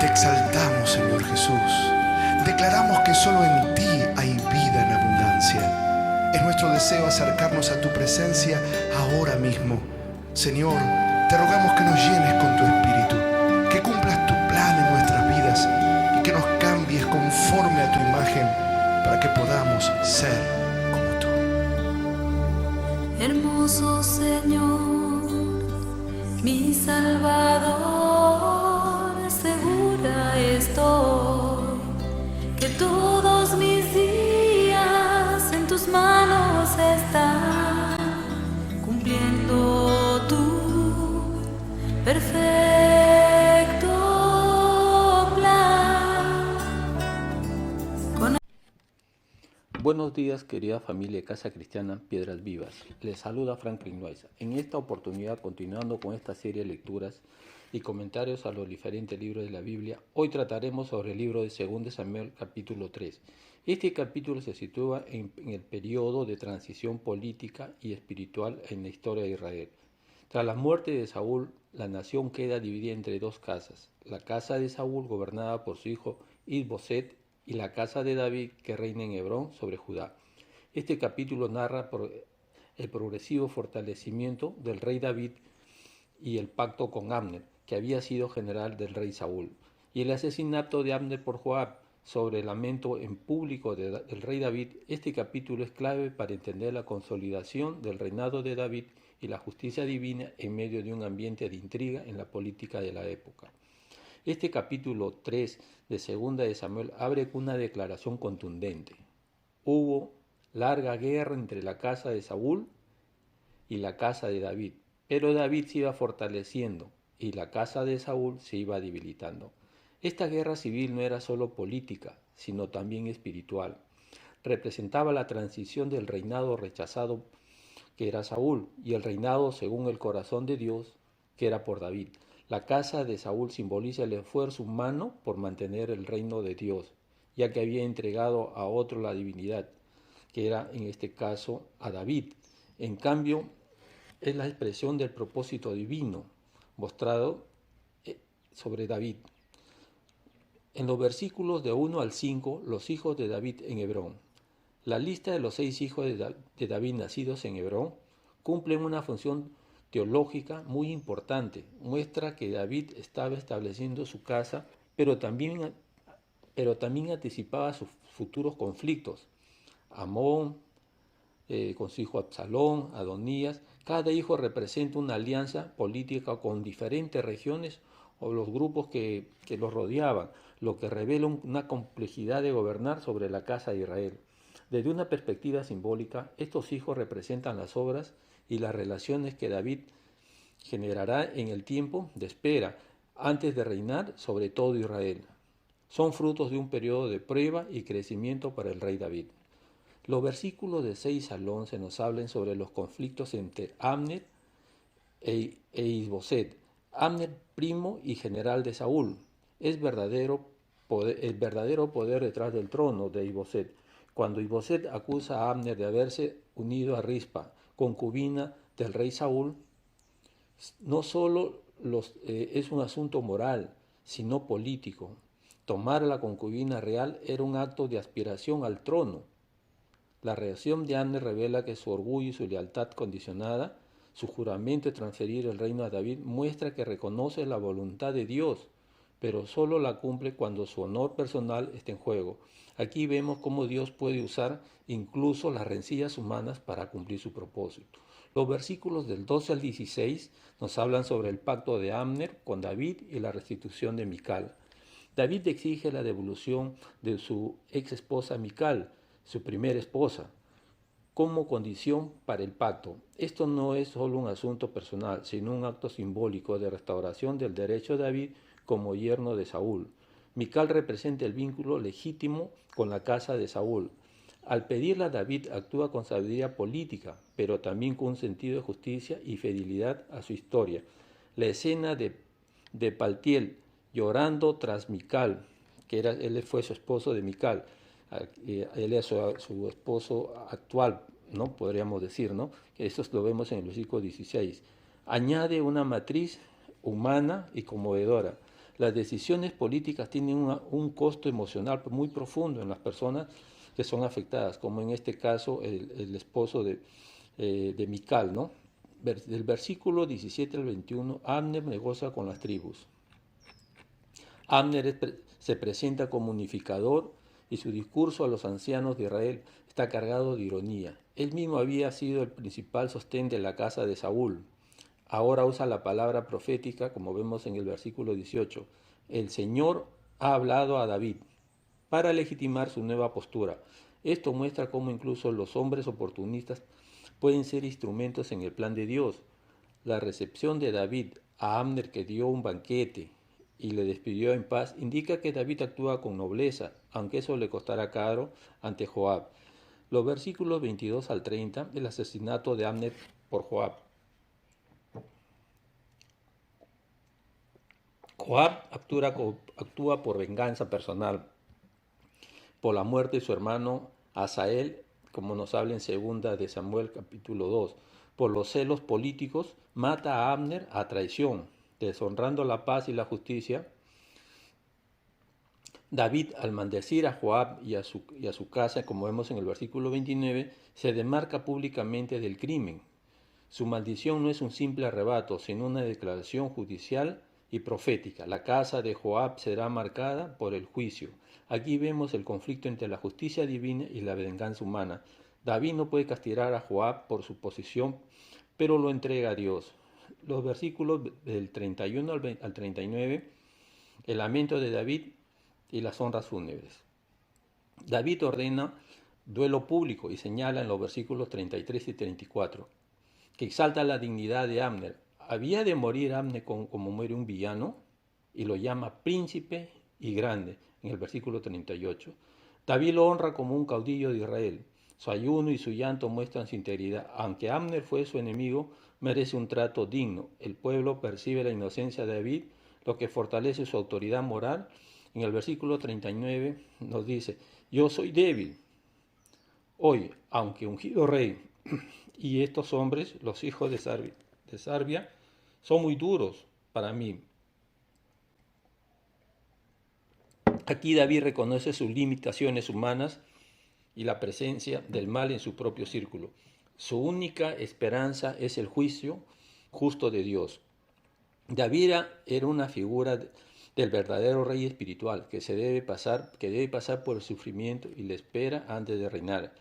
Te exaltamos, Señor Jesús. Declaramos que solo en ti hay vida en abundancia. Es nuestro deseo acercarnos a tu presencia ahora mismo. Señor, te rogamos que nos llenes con tu Espíritu, que cumplas tu plan en nuestras vidas y que nos cambies conforme a tu imagen para que podamos ser como tú. Hermoso Señor, mi Salvador, segura estoy que todos mis días en tus manos están, cumpliendo tu perfecto plan. Buenos días, querida familia de Casa Cristiana Piedras Vivas. Les saluda Franklin Loaiza. En esta oportunidad, continuando con esta serie de lecturas y comentarios a los diferentes libros de la Biblia, hoy trataremos sobre el libro de 2 Samuel, capítulo 3. Este capítulo se sitúa en el periodo de transición política y espiritual en la historia de Israel. Tras la muerte de Saúl, la nación queda dividida entre dos casas: la casa de Saúl, gobernada por su hijo Is-Boset, y la casa de David, que reina en Hebrón sobre Judá. Este capítulo narra el progresivo fortalecimiento del rey David y el pacto con Abner, que había sido general del rey Saúl, y el asesinato de Abner por Joab. Sobre el lamento en público del rey David, este capítulo es clave para entender la consolidación del reinado de David y la justicia divina en medio de un ambiente de intriga en la política de la época. Este capítulo 3 de 2 de Samuel abre con una declaración contundente. Hubo larga guerra entre la casa de Saúl y la casa de David, pero David se iba fortaleciendo y la casa de Saúl se iba debilitando. Esta guerra civil no era solo política, sino también espiritual. Representaba la transición del reinado rechazado, que era Saúl, y el reinado según el corazón de Dios, que era por David. La casa de Saúl simboliza el esfuerzo humano por mantener el reino de Dios, ya que había entregado a otro la divinidad, que era en este caso a David. En cambio, es la expresión del propósito divino mostrado sobre David. En los versículos de 1 al 5, los hijos de David en Hebrón. La lista de los 6 hijos de David nacidos en Hebrón cumplen una función teológica muy importante. Muestra que David estaba estableciendo su casa, pero también anticipaba sus futuros conflictos. Amón, con su hijo Absalón, Adonías. Cada hijo representa una alianza política con diferentes regiones o los grupos que los rodeaban, lo que revela una complejidad de gobernar sobre la casa de Israel. Desde una perspectiva simbólica, estos hijos representan las obras y las relaciones que David generará en el tiempo de espera antes de reinar sobre todo Israel. Son frutos de un periodo de prueba y crecimiento para el rey David. Los versículos de 6 al 11 nos hablan sobre los conflictos entre Abner e Is-Boset. Abner, primo y general de Saúl, es el verdadero poder detrás del trono de Is-Boset. Cuando Is-Boset acusa a Abner de haberse unido a Rispa, concubina del rey Saúl, no solo es un asunto moral, sino político. Tomar a la concubina real era un acto de aspiración al trono. La reacción de Abner revela que su orgullo y su lealtad condicionada, su juramento de transferir el reino a David, muestra que reconoce la voluntad de Dios, pero solo la cumple cuando su honor personal está en juego. Aquí vemos cómo Dios puede usar incluso las rencillas humanas para cumplir su propósito. Los versículos del 12 al 16 nos hablan sobre el pacto de Abner con David y la restitución de Mical. David exige la devolución de su ex esposa Mical, su primera esposa, como condición para el pacto. Esto no es solo un asunto personal, sino un acto simbólico de restauración del derecho de David como yerno de Saúl. Mical representa el vínculo legítimo con la casa de Saúl. Al pedirla a David actúa con sabiduría política, pero también con un sentido de justicia y fidelidad a su historia. La escena de Paltiel llorando tras Mical, él fue su esposo de Mical, él es su esposo actual, ¿no? Podríamos decir, ¿no? Eso lo vemos en el versículo 16. Añade una matriz humana y conmovedora. Las decisiones políticas tienen un costo emocional muy profundo en las personas que son afectadas, como en este caso el esposo de Mical, ¿no? Del versículo 17 al 21, Abner negocia con las tribus. Abner se presenta como unificador y su discurso a los ancianos de Israel está cargado de ironía. Él mismo había sido el principal sostén de la casa de Saúl. Ahora usa la palabra profética, como vemos en el versículo 18. El Señor ha hablado a David para legitimar su nueva postura. Esto muestra cómo incluso los hombres oportunistas pueden ser instrumentos en el plan de Dios. La recepción de David a Abner, que dio un banquete y le despidió en paz, indica que David actúa con nobleza, aunque eso le costará caro ante Joab. Los versículos 22 al 30, el asesinato de Abner por Joab. Joab actúa por venganza personal, por la muerte de su hermano Asael, como nos habla en 2 de Samuel capítulo 2. Por los celos políticos, mata a Abner a traición, deshonrando la paz y la justicia. David, al maldecir a Joab y a su casa, como vemos en el versículo 29, se demarca públicamente del crimen. Su maldición no es un simple arrebato, sino una declaración judicial y profética. La casa de Joab será marcada por el juicio. Aquí vemos el conflicto entre la justicia divina y la venganza humana. David no puede castigar a Joab por su posición, pero lo entrega a Dios. Los versículos del 31 al 39, el lamento de David y las honras fúnebres. David ordena duelo público y señala en los versículos 33 y 34 que exalta la dignidad de Abner. ¿Había de morir Abner como muere un villano? Y lo llama príncipe y grande, en el versículo 38. David lo honra como un caudillo de Israel. Su ayuno y su llanto muestran su integridad. Aunque Abner fue su enemigo, merece un trato digno. El pueblo percibe la inocencia de David, lo que fortalece su autoridad moral. En el versículo 39 nos dice, yo soy débil. Hoy, aunque ungido rey, y estos hombres, los hijos de Sarbia, son muy duros para mí. Aquí David reconoce sus limitaciones humanas y la presencia del mal en su propio círculo. Su única esperanza es el juicio justo de Dios. David era una figura del verdadero rey espiritual que debe pasar por el sufrimiento y la espera antes de reinar.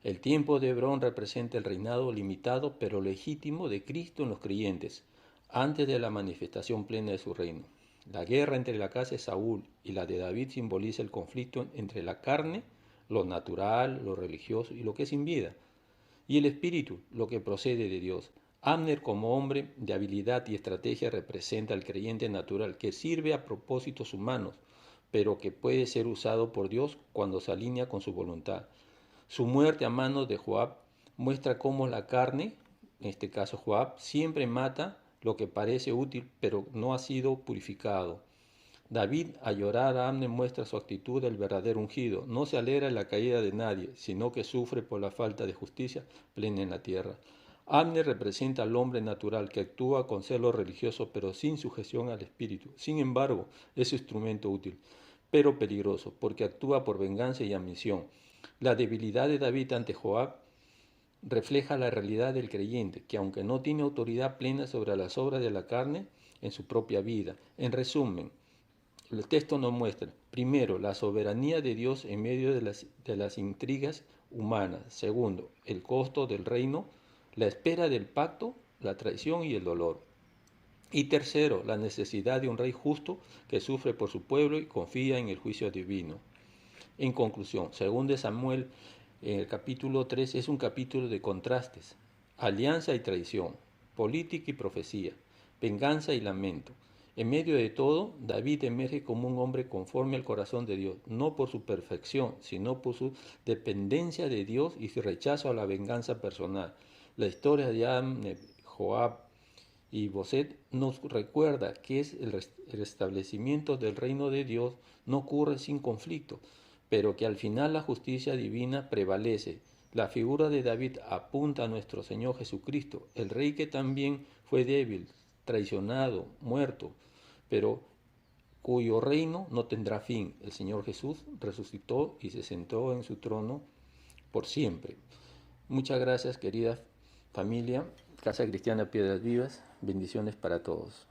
El tiempo de Hebrón representa el reinado limitado pero legítimo de Cristo en los creyentes, antes de la manifestación plena de su reino. La guerra entre la casa de Saúl y la de David simboliza el conflicto entre la carne, lo natural, lo religioso y lo que es sin vida, y el espíritu, lo que procede de Dios. Abner, como hombre de habilidad y estrategia, representa al creyente natural que sirve a propósitos humanos, pero que puede ser usado por Dios cuando se alinea con su voluntad. Su muerte a manos de Joab muestra cómo la carne, en este caso Joab, siempre mata lo que parece útil, pero no ha sido purificado. David, al llorar a Abner, muestra su actitud del verdadero ungido. No se alegra en la caída de nadie, sino que sufre por la falta de justicia plena en la tierra. Abner representa al hombre natural que actúa con celo religioso, pero sin sujeción al espíritu. Sin embargo, es un instrumento útil, pero peligroso, porque actúa por venganza y ambición. La debilidad de David ante Joab refleja la realidad del creyente, que aunque no tiene autoridad plena sobre las obras de la carne en su propia vida. En resumen, el texto nos muestra, primero, la soberanía de Dios en medio de las intrigas humanas. Segundo, el costo del reino, la espera del pacto, la traición y el dolor. Y tercero, la necesidad de un rey justo que sufre por su pueblo y confía en el juicio divino. En conclusión, 2 Samuel, en el capítulo 3, es un capítulo de contrastes, alianza y traición, política y profecía, venganza y lamento. En medio de todo, David emerge como un hombre conforme al corazón de Dios, no por su perfección, sino por su dependencia de Dios y su rechazo a la venganza personal. La historia de Abner, Joab y Boset nos recuerda que el restablecimiento del reino de Dios no ocurre sin conflicto, pero que al final la justicia divina prevalece. La figura de David apunta a nuestro Señor Jesucristo, el rey que también fue débil, traicionado, muerto, pero cuyo reino no tendrá fin. El Señor Jesús resucitó y se sentó en su trono por siempre. Muchas gracias, querida familia. Casa Cristiana Piedras Vivas. Bendiciones para todos.